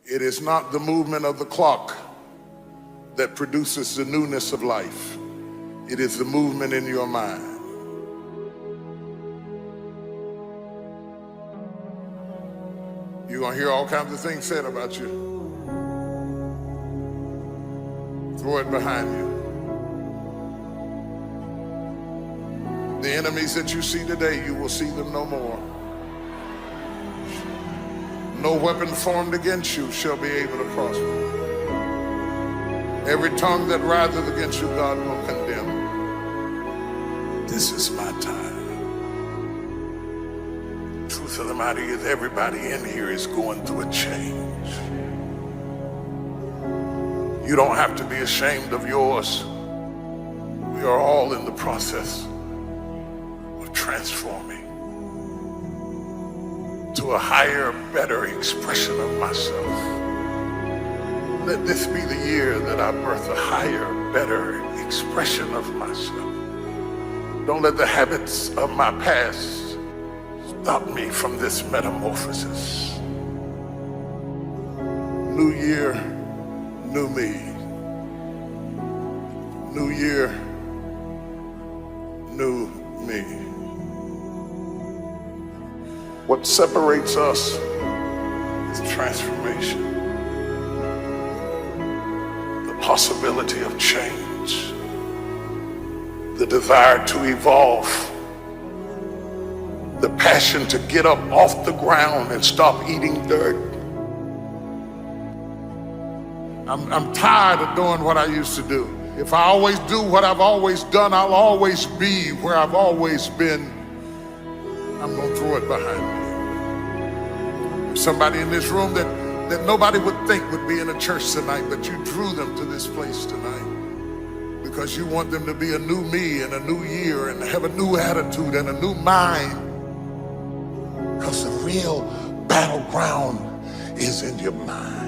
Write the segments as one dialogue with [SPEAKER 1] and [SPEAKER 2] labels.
[SPEAKER 1] It is not the movement of the clock that produces the newness of life. It is the movement in your mind. You're gonna hear all kinds of things said about you. Throw it behind you. The enemies that you see today, you will see them no more. No weapon formed against you shall be able to prosper. Every tongue that riseth against you, God will condemn. This is my time. Truth of the matter is, everybody in here is going through a change. You don't have to be ashamed of yours. We are all in the process of transforming to a higher, better expression of myself. Let this be the year that I birth a higher, better expression of myself. Don't let the habits of my past stop me from this metamorphosis. New year, new me. New year, new me. What separates us is transformation. The possibility of change. The desire to evolve. The passion to get up off the ground and stop eating dirt. I'm tired of doing what I used to do. If I always do what I've always done, I'll always be where I've always been. I'm gonna throw it behind me. There's somebody in this room that nobody would think would be in a church tonight, but you drew them to this place tonight because you want them to be a new me and a new year and have a new attitude and a new mind. Because the real battleground is in your mind.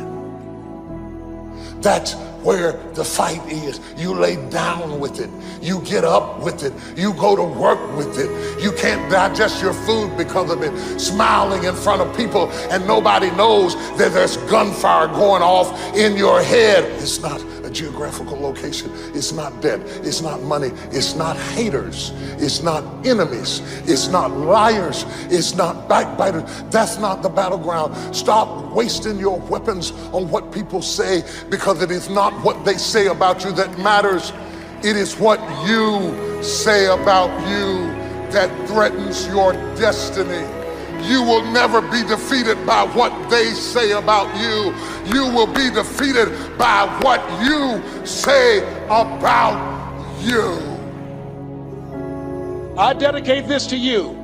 [SPEAKER 1] That's where the fight is. You lay down with it. You get up with it. You go to work with it. You can't digest your food because of it. Smiling in front of people and nobody knows that there's gunfire going off in your head. It's not a geographical location. It's not debt. It's not money. It's not haters. It's not enemies. It's not liars. It's not backbiters. That's not the battleground. Stop wasting your weapons on what people say, because it is not what they say about you that matters. It is what you say about you that threatens your destiny. You will never be defeated by what they say about you. You will be defeated by what you say about you.
[SPEAKER 2] I dedicate this to you,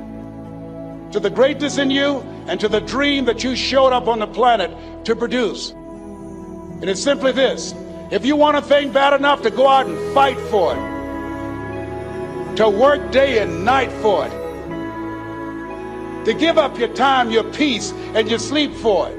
[SPEAKER 2] to the greatness in you, and to the dream that you showed up on the planet to produce. And it's simply this: if you want a thing bad enough to go out and fight for it, to work day and night for it, to give up your time, your peace, and your sleep for it,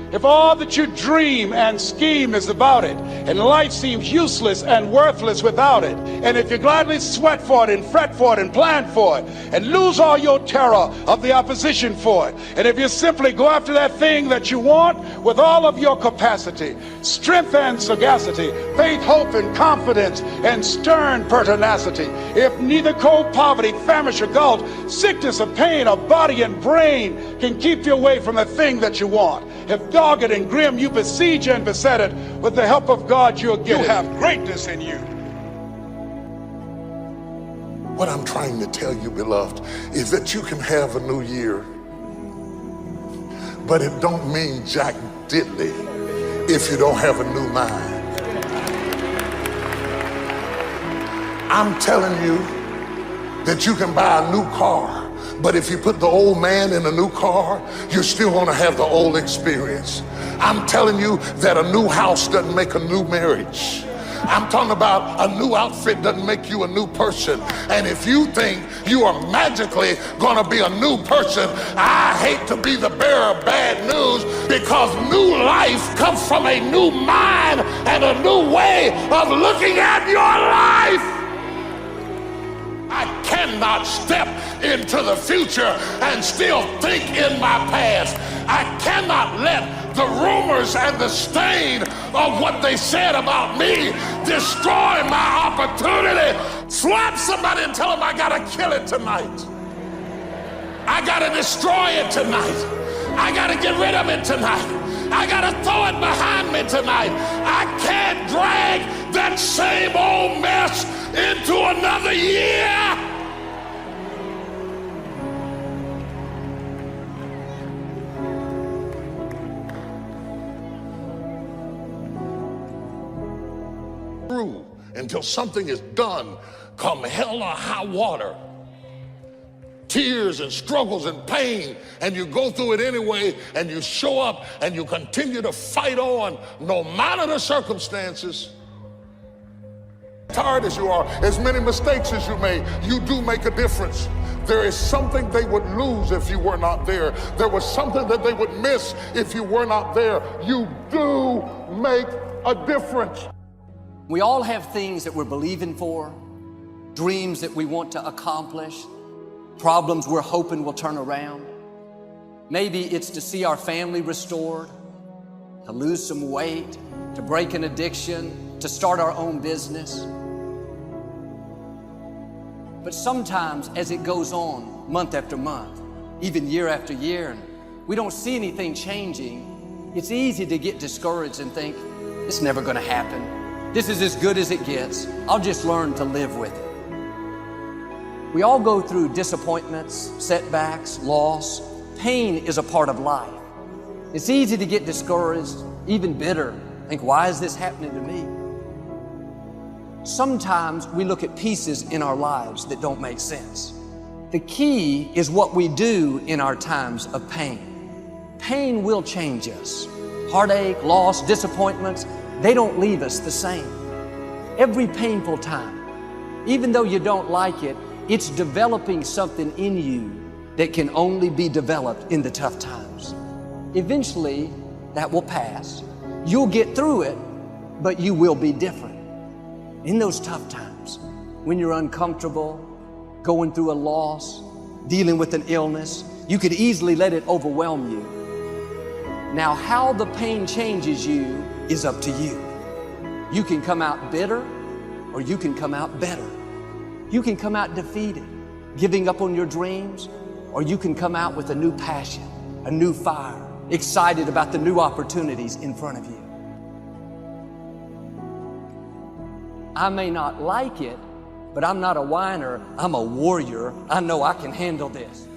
[SPEAKER 2] if all that you dream and scheme is about it, and life seems useless and worthless without it, and if you gladly sweat for it and fret for it and plan for it, and lose all your terror of the opposition for it, and if you simply go after that thing that you want with all of your capacity, strength and sagacity, faith, hope, and confidence, and stern pertinacity, if neither cold poverty, famish, or gulf, sickness or pain, or body and brain can keep you away from the thing that you want, if dogged and grim you besiege and beset it, with the help of God you'll get it. You have greatness in you.
[SPEAKER 1] What I'm trying to tell you, beloved, is that you can have a new year, but it don't mean jack diddly if you don't have a new mind. I'm telling you that you can buy a new car, but if you put the old man in a new car, you're still gonna have the old experience. I'm telling you that a new house doesn't make a new marriage. I'm talking about a new outfit doesn't make you a new person. And if you think you are magically gonna be a new person, I hate to be the bearer of bad news, because new life comes from a new mind and a new way of looking at your life. I cannot step into the future and still think in my past. I cannot let the rumors and the stain of what they said about me destroy my opportunity. Slap somebody and tell them I gotta kill it tonight. I gotta destroy it tonight. I gotta get rid of it tonight. I gotta throw it behind me tonight. I can't drag that same old mess into another year. Through until something is done, come hell or high water. Tears and struggles and pain, and you go through it anyway, and you show up and you continue to fight on no matter the circumstances. Tired as you are, as many mistakes as you made, you do make a difference. There is something they would lose if you were not there. There was something that they would miss if you were not there. You do make a difference.
[SPEAKER 3] We all have things that we're believing for, dreams that we want to accomplish, problems we're hoping will turn around. Maybe it's to see our family restored, to lose some weight, to break an addiction, to start our own business. But sometimes as it goes on month after month, even year after year, and we don't see anything changing, it's easy to get discouraged and think, it's never gonna happen. This is as good as it gets. I'll just learn to live with it. We all go through disappointments, setbacks, loss. Pain is a part of life. It's easy to get discouraged, even bitter. Think, why is this happening to me? Sometimes we look at pieces in our lives that don't make sense. The key is what we do in our times of pain. Pain will change us. Heartache, loss, disappointments, they don't leave us the same. Every painful time, even though you don't like it, it's developing something in you that can only be developed in the tough times. Eventually, that will pass. You'll get through it, but you will be different. In those tough times, when you're uncomfortable, going through a loss, dealing with an illness, you could easily let it overwhelm you. Now, how the pain changes you is up to you. You can come out bitter, or you can come out better. You can come out defeated, giving up on your dreams, or you can come out with a new passion, a new fire, excited about the new opportunities in front of you. I may not like it, but I'm not a whiner, I'm a warrior. I know I can handle this.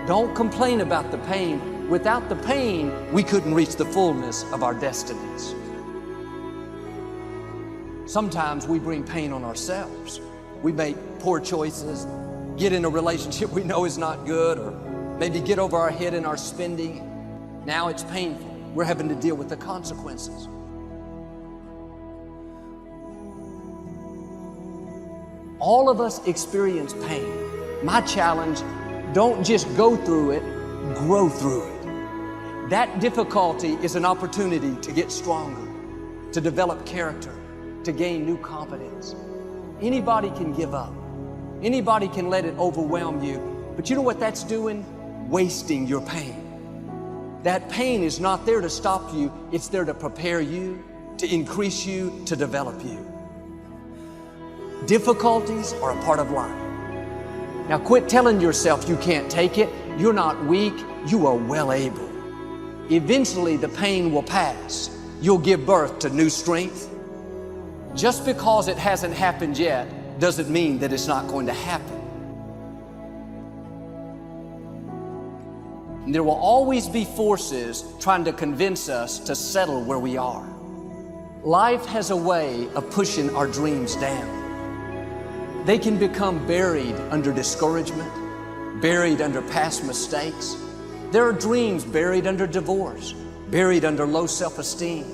[SPEAKER 3] Don't complain about the pain. Without the pain, we couldn't reach the fullness of our destinies. Sometimes we bring pain on ourselves. We make poor choices, get in a relationship we know is not good, or maybe get over our head in our spending. Now it's painful. We're having to deal with the consequences. All of us experience pain. My challenge, don't just go through it, grow through it. That difficulty is an opportunity to get stronger, to develop character, to gain new confidence. Anybody can give up. Anybody can let it overwhelm you. But you know what that's doing? Wasting your pain. That pain is not there to stop you. It's there to prepare you, to increase you, to develop you. Difficulties are a part of life. Now quit telling yourself you can't take it. You're not weak. You are well able. Eventually the pain will pass. You'll give birth to new strength. Just because it hasn't happened yet doesn't mean that it's not going to happen. And there will always be forces trying to convince us to settle where we are. Life has a way of pushing our dreams down. They can become buried under discouragement, buried under past mistakes. There are dreams buried under divorce, buried under low self-esteem.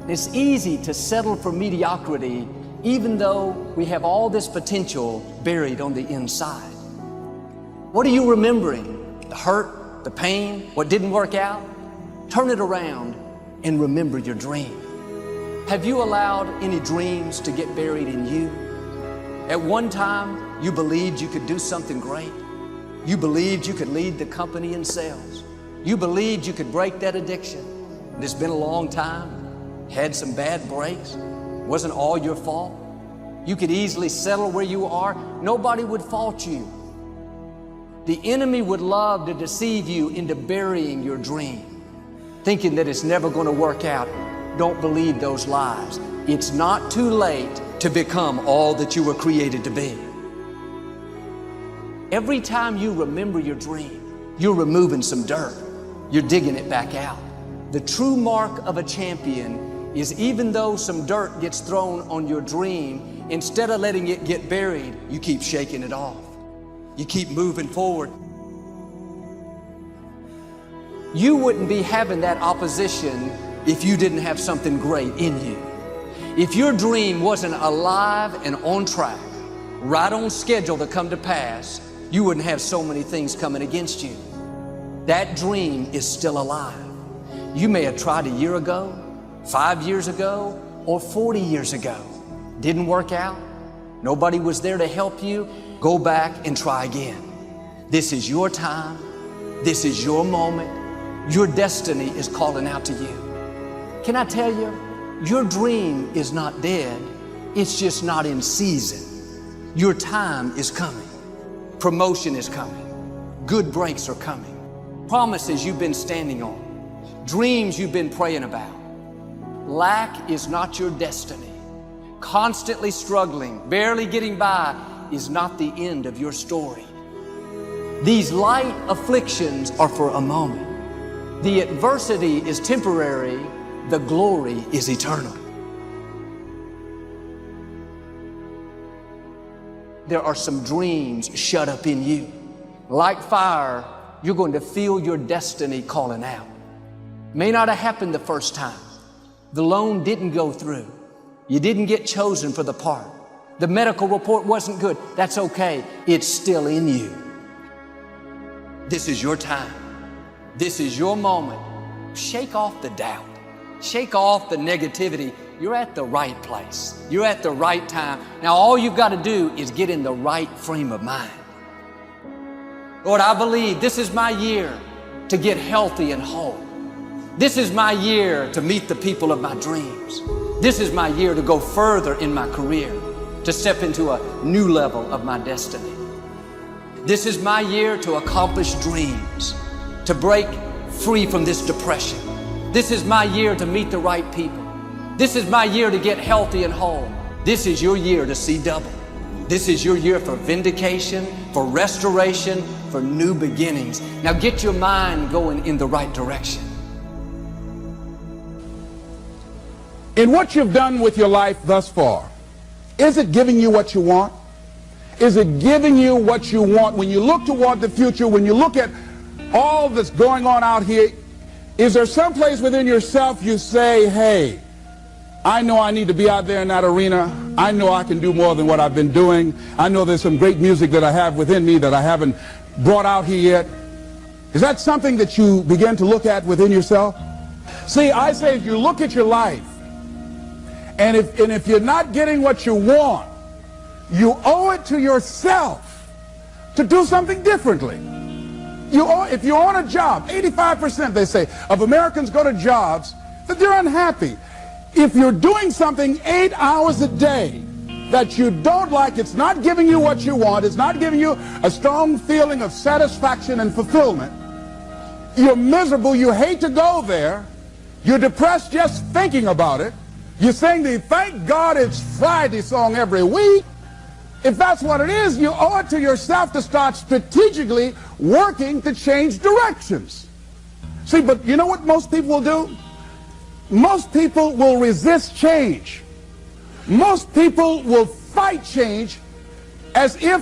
[SPEAKER 3] It's easy to settle for mediocrity even though we have all this potential buried on the inside. What are you remembering? The hurt, the pain, what didn't work out? Turn it around and remember your dream. Have you allowed any dreams to get buried in you? At one time, you believed you could do something great. You believed you could lead the company in sales. You believed you could break that addiction. And it's been a long time, had some bad breaks, wasn't all your fault. You could easily settle where you are. Nobody would fault you. The enemy would love to deceive you into burying your dream, thinking that it's never going to work out. Don't believe those lies. It's not too late to become all that you were created to be. Every time you remember your dream, you're removing some dirt. You're digging it back out. The true mark of a champion is even though some dirt gets thrown on your dream, instead of letting it get buried, you keep shaking it off. You keep moving forward. You wouldn't be having that opposition if you didn't have something great in you. If your dream wasn't alive and on track, right on schedule to come to pass, you wouldn't have so many things coming against you. That dream is still alive. You may have tried a year ago, 5 years ago, or 40 years ago. Didn't work out. Nobody was there to help you. Go back and try again. This is your time. This is your moment. Your destiny is calling out to you. Can I tell you, your dream is not dead. It's just not in season. Your time is coming. Promotion is coming. Good breaks are coming. Promises you've been standing on. Dreams you've been praying about. Lack is not your destiny. Constantly struggling, barely getting by is not the end of your story. These light afflictions are for a moment. The adversity is temporary. The glory is eternal. There are some dreams shut up in you. Like fire, you're going to feel your destiny calling out. May not have happened the first time. The loan didn't go through. You didn't get chosen for the part. The medical report wasn't good. That's okay. It's still in you. This is your time. This is your moment. Shake off the doubt. Shake off the negativity. You're at the right place. You're at the right time. Now all you've got to do is get in the right frame of mind. Lord, I believe this is my year to get healthy and whole. This is my year to meet the people of my dreams. This is my year to go further in my career, to step into a new level of my destiny. This is my year to accomplish dreams, to break free from this depression. This is my year to meet the right people. This is my year to get healthy and whole. This is your year to see double. This is your year for vindication, for restoration, for new beginnings. Now get your mind going in the right direction.
[SPEAKER 4] In what you've done with your life thus far, is it giving you what you want? Is it giving you what you want? When you look toward the future, when you look at all that's going on out here, is there some place within yourself you say, hey, I know I need to be out there in that arena. I know I can do more than what I've been doing. I know there's some great music that I have within me that I haven't brought out here yet. Is that something that you begin to look at within yourself? See, I say if you look at your life, and if you're not getting what you want, you owe it to yourself to do something differently. If you're on a job, 85% they say of Americans go to jobs that they're unhappy. If you're doing something 8 hours a day that you don't like, it's not giving you what you want, it's not giving you a strong feeling of satisfaction and fulfillment, you're miserable, you hate to go there, you're depressed just thinking about it, you sing the Thank God It's Friday song every week. If that's what it is, you owe it to yourself to start strategically working to change directions. See, but you know what most people will do? Most people will resist change. Most people will fight change as if